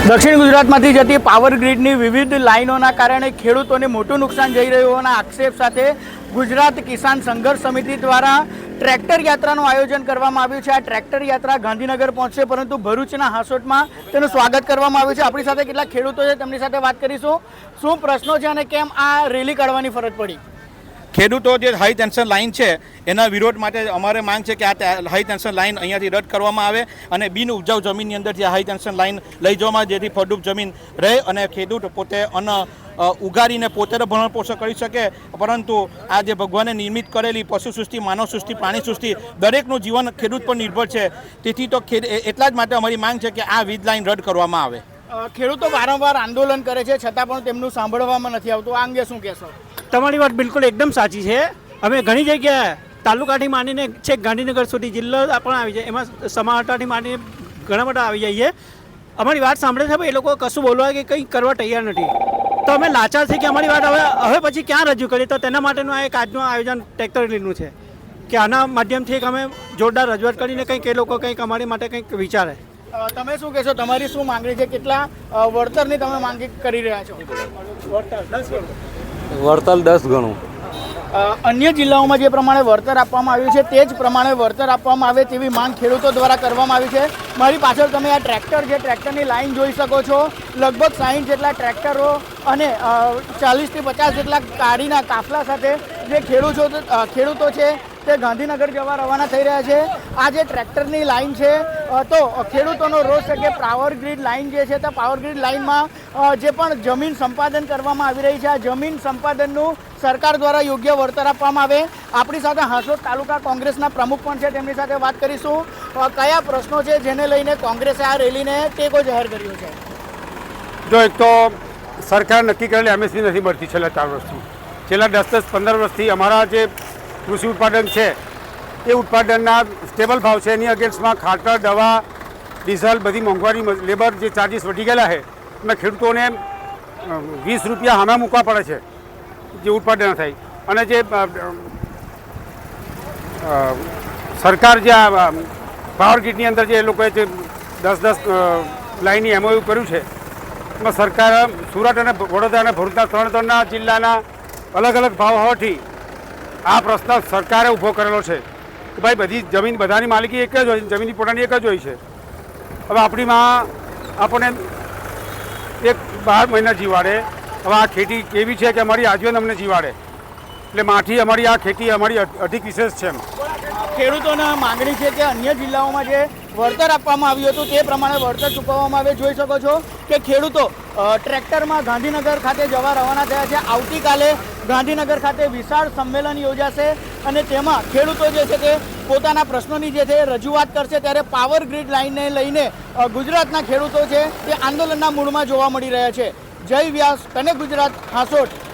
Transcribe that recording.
દક્ષિણ ગુજરાતમાંથી જતી પાવર ગ્રીડની વિવિધ લાઇનોના કારણે ખેડૂતોને મોટું નુકસાન જઈ રહ્યું હોવાના આક્ષેપ સાથે ગુજરાત કિસાન સંઘર્ષ સમિતિ દ્વારા ટ્રેક્ટર યાત્રાનું આયોજન કરવામાં આવ્યું છે। આ ટ્રેક્ટર યાત્રા ગાંધીનગર પહોંચશે, પરંતુ ભરૂચના હાંસોટમાં તેનું સ્વાગત કરવામાં આવ્યું છે। આપણી સાથે કેટલાક ખેડૂતો છે, તેમની સાથે વાત કરીશું। શું પ્રશ્નો છે અને કેમ આ રેલી કાઢવાની ફરજ પડી? ખેડૂતો જે હાઈ ટેન્શન લાઇન છે એના વિરોધ માટે અમારે માંગ છે કે આ હાઈ ટેન્શન લાઇન અહીંયાથી રદ કરવામાં આવે અને બિન ઉપજાઉ જમીનની અંદરથી આ હાઈ ટેન્શન લાઇન લઈ જવામાં, જેથી ફળદ્રુપ જમીન રહે અને ખેડૂત પોતે અન્ન ઉગાડીને પોતે ભરણ પોષણ કરી શકે। પરંતુ આ જે ભગવાને નિર્મિત કરેલી પશુ સૃષ્ટિ, માનવ સૃષ્ટિ, પ્રાણી સૃષ્ટિ, દરેકનું જીવન ખેડૂત પર નિર્ભર છે। તેથી તો એટલા જ માટે અમારી માંગ છે કે આ વીજ લાઇન રદ કરવામાં આવે। ખેડૂતો વારંવાર આંદોલન કરે છે છતાં પણ તેમનું સાંભળવામાં નથી આવતું। આ અંગે શું કહેશો? તમારી વાત બિલકુલ એકદમ સાચી છે। અમે ઘણી જગ્યાએ તાલુકાથી માંડીને છેક ગાંધીનગર સુધી જિલ્લો પણ આવી જાય, એમાં સમાહટાથી માંડીને ઘણા બધા આવી જઈએ। અમારી વાત સાંભળે છે, પણ એ લોકો કશું બોલવા કે કંઈ કરવા તૈયાર નથી। તો અમે લાચાર છે કે અમારી વાત હવે પછી ક્યાં રજૂ કરીએ? તો તેના માટેનું આ એક આજનું આયોજન ટ્રેક્ટર રેલીનું છે કે આના માધ્યમથી અમે જોરદાર રજૂઆત કરીને કંઈક એ લોકો કંઈક અમારી માટે કંઈક વિચારે। તમે શું કહેશો? તમારી શું માંગણી છે? કેટલા વળતરની તમે માંગ કરી રહ્યા છો? વળતર 10 ગણું। અન્ય જિલ્લાઓમાં જે પ્રમાણે વળતર આપવામાં આવ્યું છે તે જ પ્રમાણે વળતર આપવામાં આવે તેવી માંગ ખેડૂતો દ્વારા કરવામાં આવી છે। મારી પાછળ તમે આ ટ્રેક્ટર છે, ટ્રેક્ટરની લાઈન જોઈ શકો છો। લગભગ 60 જેટલા ટ્રેક્ટરો અને 40 થી 50 જેટલા ગાડીના કાફલા સાથે જે ખેડૂતો છે તે ગાંધીનગર જવા રવાના થઈ રહ્યા છે। આ જે ટ્રેક્ટરની લાઈન છે તો ખેડૂતોનો રોષ છે કે પાવર ગ્રીડ લાઈન જે છે તે પાવર ગ્રીડ લાઈનમાં જે પણ જમીન સંપાદન કરવામાં આવી રહી છે, આ જમીન સંપાદનનું સરકાર દ્વારા યોગ્ય વળતર આપવામાં આવે। આપણી સાથે હાંસોટ તાલુકા કોંગ્રેસના પ્રમુખ પણ છે, તેમની સાથે વાત કરીશું। કયા પ્રશ્નો છે જેને લઈને કોંગ્રેસે આ રેલીને ટેકો જાહેર કર્યો છે? જો એક તો સરકાર નક્કી કરેલી એમએસપી નથી મળતી છેલ્લા 4 વર્ષથી। છેલ્લા 10-15 વર્ષથી અમારા જે કૃષિ ઉત્પાદન છે એ ઉત્પાદનના સ્ટેબલ ભાવ છે, એની અગેન્સ્ટમાં ખાતર, દવા, ડીઝલ, બધી મોંઘવારી, લેબર જે ચાર્જીસ વધી ગયેલા છે એમાં ખેડૂતોને 20 રૂપિયા હામે મૂકવા પડે છે જે ઉત્પાદન થાય। અને જે સરકાર જે આ પાવર ગ્રીડની અંદર જે એ લોકોએ જે 10 લાઇનની એમઓયુ કર્યું છે એમાં સરકાર સુરત અને વડોદરા અને ભરૂચના 3 જિલ્લાના અલગ અલગ ભાવ હોવાથી આ પ્રશ્ન સરકારે ઊભો કરેલો છે કે ભાઈ બધી જમીન બધાની માલિકી એક જ હોય, જમીનની પોતાની એક જ હોય છે। હવે આપણીમાં આપણને 12 મહિના જીવાડે। હવે આ ખેતી કેવી છે કે અમારી આજીવન અમને જીવાડે, એટલે માથી અમારી આ ખેતી અમારી અધિક વિશેષ છે। ખેડૂતોના માંગણી છે કે અન્ય જિલ્લાઓમાં જે વળતર આપવામાં આવ્યું હતું તે પ્રમાણે વળતર ચૂકવવામાં આવે। જોઈ શકો છો કે ખેડૂતો ટ્રેક્ટરમાં ગાંધીનગર ખાતે જવા રવાના થયા છે। આવતીકાલે ગાંધીનગર ખાતે વિશાળ સંમેલન યોજાશે અને તેમાં ખેડૂતો જે છે તે પોતાના પ્રશ્નોની જે છે રજૂઆત કરશે। ત્યારે પાવર ગ્રીડ લાઇનને લઈને ગુજરાતના ખેડૂતો છે તે આંદોલનના મૂળમાં જોવા મળી રહ્યા છે। જય વ્યાસ, કનેક્ટ ગુજરાત, હાંસોટ।